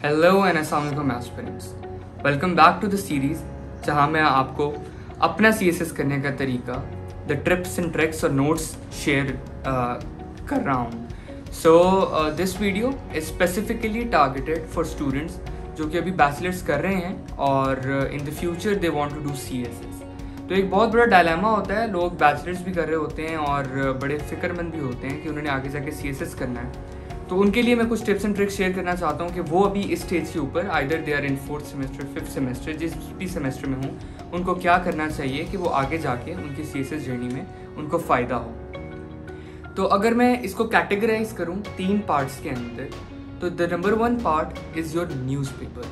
Hello and अस्सलाम वालेकुम aspirants, welcome back to the series जहां मैं आपको अपना CSS करने का तरीका, द ट्रिप्स एंड ट्रिक्स और नोट्स शेयर कर रहा हूं। So this video is specifically targeted for students जो कि अभी बैचलर्स कर रहे हैं और in the future they want to do CSS। तो एक बहुत बड़ा डायलेमा होता है, लोग बैचलर्स भी कर रहे होते हैं और बड़े फिक्रमंद भी होते हैं कि उन्होंने आगे जाके CSS करना है। तो उनके लिए मैं कुछ टिप्स एंड ट्रिक्स शेयर करना चाहता हूँ कि वो अभी इस स्टेज के ऊपर either they are in 4th semester 5th semester, जिस भी सेमेस्टर में हूँ, उनको क्या करना चाहिए कि वो आगे जाके उनकी CSS जर्नी में उनको फ़ायदा हो। तो अगर मैं इसको कैटेगराइज करूँ 3 पार्ट्स के अंदर, तो the number 1 part is your newspaper.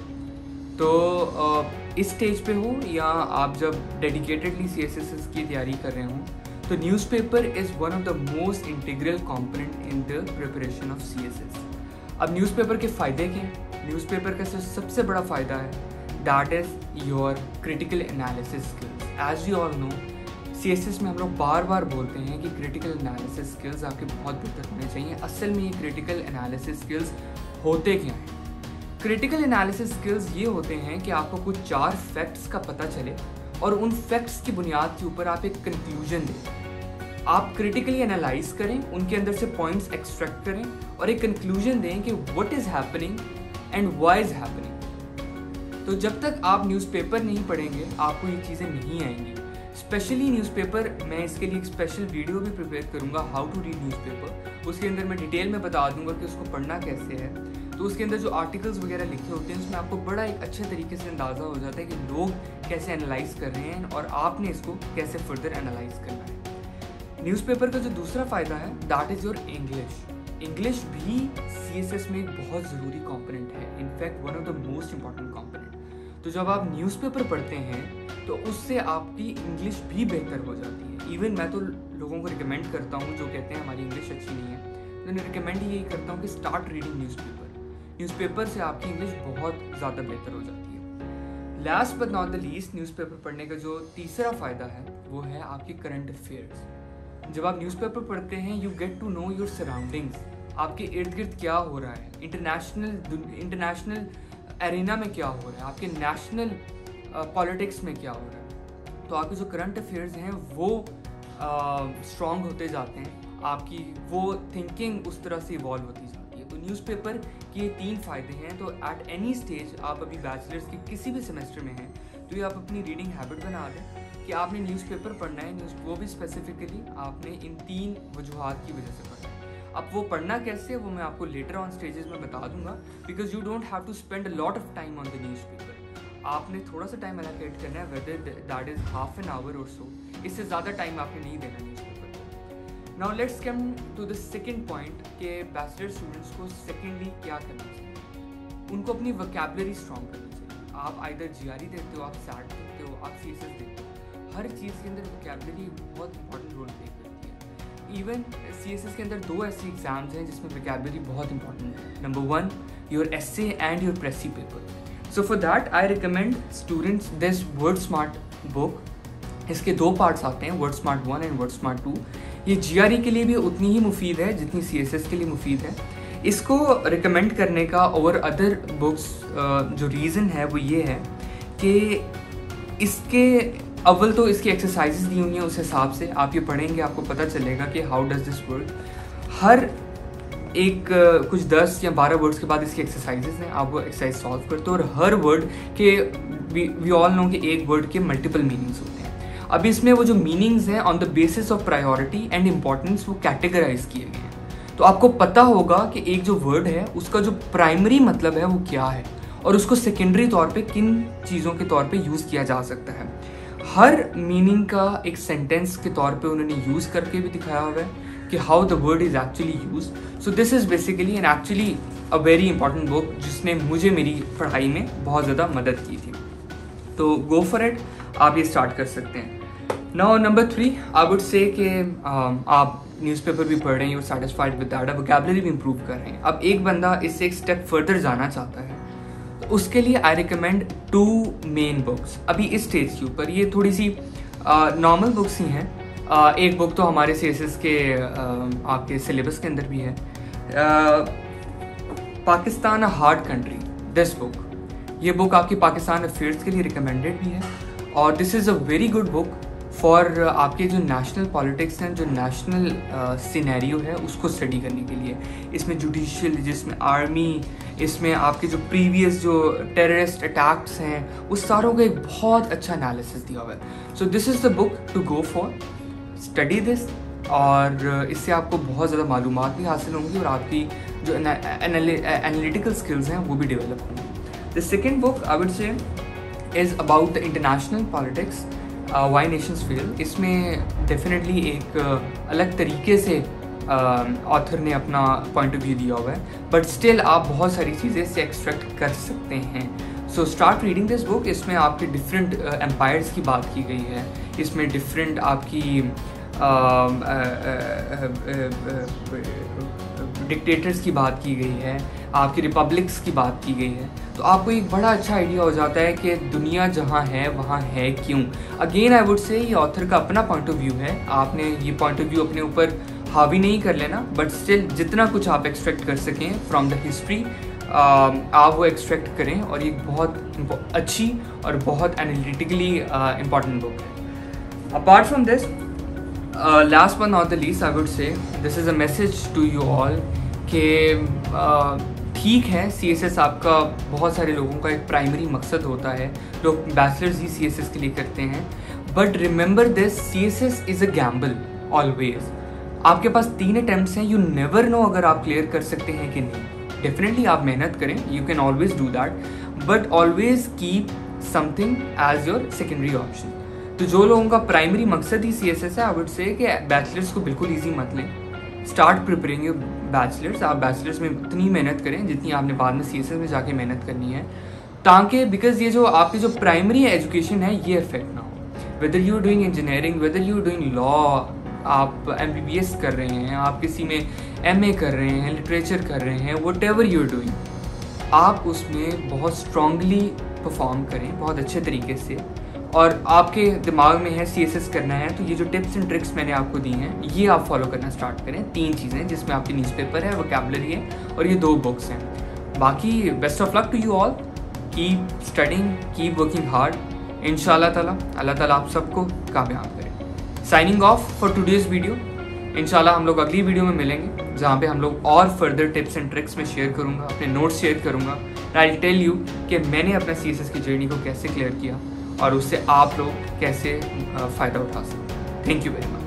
तो इस स्टेज पे हो या आप जब डेडिकेटेडली CSS की तैयारी कर रहे हों, तो newspaper is one of the most integral component in the preparation of CSS। अब न्यूज़पेपर के फ़ायदे क्या हैं? न्यूज़पेपर का सबसे बड़ा फ़ायदा है that is your critical analysis skills. As you all know, CSS में हम लोग बार बार बोलते हैं कि क्रिटिकल एनालिसिस स्किल्स आपके बहुत बेहतर होने चाहिए। असल में ये क्रिटिकल एनालिसिस स्किल्स होते क्या हैं? क्रिटिकल एनालिसिस स्किल्स ये होते हैं कि आपको कुछ 4 फैक्ट्स का पता चले और उन फैक्ट्स की बुनियाद के ऊपर आप एक कंक्लूजन दें। आप क्रिटिकली एनालाइज करें, उनके अंदर से पॉइंट्स एक्सट्रैक्ट करें और एक कंक्लूजन दें कि what is happening and why is happening. तो जब तक आप न्यूज़पेपर नहीं पढ़ेंगे आपको ये चीज़ें नहीं आएंगी। स्पेशली न्यूज़पेपर, मैं इसके लिए एक स्पेशल वीडियो भी प्रिपेयर करूँगा, हाउ टू रीड न्यूज़पेपर। उसके अंदर मैं डिटेल में बता दूंगा कि उसको पढ़ना कैसे है। तो उसके अंदर जो आर्टिकल्स वगैरह लिखे होते हैं उसमें आपको बड़ा एक अच्छे तरीके से अंदाज़ा हो जाता है कि लोग कैसे एनालाइज कर रहे हैं और आपने इसको कैसे फर्दर एनालाइज करना है। न्यूज़पेपर का जो दूसरा फ़ायदा है that is your English. English भी CSS में एक बहुत ज़रूरी कंपोनेंट है, in fact one of the most important component. तो जब आप न्यूज़पेपर पढ़ते हैं तो उससे आपकी इंग्लिश भी बेहतर हो जाती है। इवन मैं तो लोगों को रिकमेंड करता हूँ जो कहते हैं हमारी इंग्लिश अच्छी नहीं है, तो मैं रिकमेंड यही करता हूँ कि स्टार्ट रीडिंग न्यूज़पेपर। न्यूज़पेपर से आपकी इंग्लिश बहुत ज़्यादा बेहतर हो जाती है। Last but not the least, newspaper पढ़ने का जो तीसरा फ़ायदा है वो है आपके करंट अफेयर्स। जब आप न्यूज़पेपर पढ़ते हैं you get to know your surroundings, आपके इर्द गिर्द क्या हो रहा है, इंटरनेशनल एरिना में क्या हो रहा है, आपके नेशनल पॉलिटिक्स में क्या हो रहा है। तो आपके जो करंट अफेयर्स हैं वो स्ट्रॉन्ग होते जाते हैं, आपकी वो थिंकिंग उस तरह से इवॉल्व होती जाती है। तो न्यूज़पेपर के 3 फ़ायदे हैं। तो एट एनी स्टेज, आप अभी बैचलर्स के किसी भी सेमेस्टर में हैं, तो ये आप अपनी रीडिंग हैबिट बना दें कि आपने न्यूज़पेपर पढ़ना है। वो भी स्पेसिफिकली आपने इन 3 वजूहात की वजह से पढ़ना है। अब वो पढ़ना कैसे, वो मैं आपको लेटर ऑन स्टेजेस में बता दूंगा, because you don't have to spend a lot of time on the newspaper. आपने थोड़ा सा टाइम एलोकेट करना है, whether that is half an hour और सो। इससे ज़्यादा टाइम आपने नहीं देना न्यूज़पेपर को। Now let's come to the second point कि बैचलर स्टूडेंट्स को सेकेंडली क्या करना चाहिए। उनको अपनी वोकैबुलरी स्ट्रॉन्ग करनी चाहिए। आप आइदर GRE देते हो, आप SAT देते हो, आप CSS देते हो, हर चीज़ के अंदर वोकैबुलरी बहुत इंपॉर्टेंट रोल प्ले करती है। इवन CSS के अंदर 2 ऐसे एग्जाम्स हैं जिसमें वोकैबुलरी बहुत इंपॉर्टेंट है। Number 1 your essay and your precis paper. So for that I recommend students this Word Smart book. इसके 2 पार्ट्स आते हैं, Word Smart 1 and Word Smart 2। ये GRE के लिए भी उतनी ही मुफीद है जितनी CSS के लिए मुफीद है। इसको रिकमेंड करने का ओवर अदर बुक्स जो रीज़न है वो ये है कि इसके अव्वल तो इसकी एक्सरसाइजेस दी हुई हैं, उस हिसाब से आप ये पढ़ेंगे आपको पता चलेगा कि हाउ डज दिस वर्क। हर एक कुछ 10 या 12 वर्ड्स के बाद इसकी एक्सरसाइजेस हैं, आप वो एक्सरसाइज सॉल्व करते हो और हर वर्ड के वी ऑल नो कि एक वर्ड के मल्टीपल मीनिंग्स होते हैं। अब इसमें वो जो मीनिंग्स हैं on the basis of priority and importance वो कैटेगराइज किए गए हैं। तो आपको पता होगा कि एक जो वर्ड है उसका जो प्राइमरी मतलब है वो क्या है और उसको सेकेंडरी तौर पे किन चीज़ों के तौर पे यूज़ किया जा सकता है। हर मीनिंग का एक सेंटेंस के तौर पे उन्होंने यूज़ करके भी दिखाया हुआ है कि how the word is actually use. So this is basically and actually a very important book जिसने मुझे मेरी पढ़ाई में बहुत ज़्यादा मदद की थी। तो गो फॉर इट, आप ये स्टार्ट कर सकते हैं। नाउ नंबर 3 आई वुड से कि आप न्यूज़पेपर भी पढ़ रहे हैं, you are satisfied with that, vocabulary भी इंप्रूव कर रहे हैं। अब एक बंदा इससे एक स्टेप फर्दर जाना चाहता है, तो उसके लिए आई रिकमेंड 2 मेन बुक्स। अभी इस स्टेज के ऊपर ये थोड़ी सी नॉर्मल बुक्स ही हैं। एक बुक तो हमारे CSS के आपके सिलेबस के अंदर भी है, Pakistan a hard country. This book. ये बुक आपकी पाकिस्तान अफेयर्स के लिए रिकमेंडेड भी है और this is a very good book for आपके जो नेशनल पॉलिटिक्स हैं, जो नेशनल सिनेरियो है उसको स्टडी करने के लिए। इसमें जुडिशियल, जिसमें आर्मी, इसमें आपके जो प्रीवियस जो टेररिस्ट अटैक्स हैं उस सारों का एक बहुत अच्छा एनालिसिस दिया हुआ है। So this is the book to go for, study this, और इससे आपको बहुत ज़्यादा मालूमात भी हासिल होंगी और आपकी जो एनालिटिकल स्किल्स हैं वो भी डेवलप होंगी। The second book I would say is about the international politics, why nations fail. इसमें डेफिनेटली एक अलग तरीके से ऑथर ने अपना पॉइंट ऑफ व्यू दिया हुआ है, बट स्टिल आप बहुत सारी चीज़ें इससे एक्सट्रैक्ट कर सकते हैं। So start reading this book. इसमें आपके डिफरेंट एम्पायर्स की बात की गई है, इसमें डिफरेंट आपकी डिक्टेटर्स की बात की गई है, आपकी रिपब्लिक्स की बात की गई है। तो आपको एक बड़ा अच्छा आइडिया हो जाता है कि दुनिया जहाँ है वहाँ है क्यों। अगेन आई वुड से ये ऑथर का अपना पॉइंट ऑफ व्यू है, आपने ये पॉइंट ऑफ व्यू अपने ऊपर हावी नहीं कर लेना, बट स्टिल जितना कुछ आप एक्सट्रैक्ट कर सकें फ्रॉम द हिस्ट्री आप वो एक्सट्रैक्ट करें। और ये बहुत अच्छी और बहुत एनालिटिकली इम्पॉर्टेंट बुक है। Apart from this, last but not the least, I would say this is a message to you all कि ठीक है, CSS आपका बहुत सारे लोगों का एक प्राइमरी मकसद होता है, लोग बैचलर्स ही CSS के लिए करते हैं, but remember this, CSS is a gamble always. आपके पास 3 अटैम्प्ट्स हैं, यू नेवर नो अगर आप क्लियर कर सकते हैं कि नहीं। डेफिनेटली आप मेहनत करें, you can always do that, but always keep something as your secondary option. तो जो लोगों का प्राइमरी मकसद ही CSS है, आई वुड से कि बैचलर्स को बिल्कुल ईजी मत लें, स्टार्ट प्रिपेयरिंग योर बैचलर्स। आप बैचलर्स में उतनी मेहनत करें जितनी आपने बाद में CSS में जाके मेहनत करनी है, ताकि बिकॉज ये जो आपकी जो प्राइमरी एजुकेशन है ये इफेक्ट ना हो। Whether you doing engineering, whether you doing law, आप MBBS कर रहे हैं, आप किसी में MA कर रहे हैं, लिटरेचर कर रहे हैं, वट एवर यू डूइंग, आप उसमें बहुत स्ट्रांगली परफॉर्म करें, बहुत अच्छे तरीके से, और आपके दिमाग में है CSS करना है, तो ये जो टिप्स एंड ट्रिक्स मैंने आपको दी हैं ये आप फॉलो करना स्टार्ट करें। 3 चीज़ें जिसमें आपकी न्यूज़पेपर है, वोकैबुलरी है और ये 2 बुक्स हैं। बाकी best of luck to you all, keep studying, keep working hard. इंशाल्लाह ताला अल्लाह ताला आप सबको कामयाब करें। Signing off for today's video. इंशाल्लाह हम लोग अगली वीडियो में मिलेंगे जहाँ पे हम लोग और फर्दर टिप्स एंड ट्रिक्स में शेयर करूँगा, अपने नोट्स शेयर करूँगा। आई विल टेल यू कि मैंने अपना CSS की जर्नी को कैसे क्लियर किया और उससे आप लोग कैसे फ़ायदा उठा सकते हैं। Thank you very much.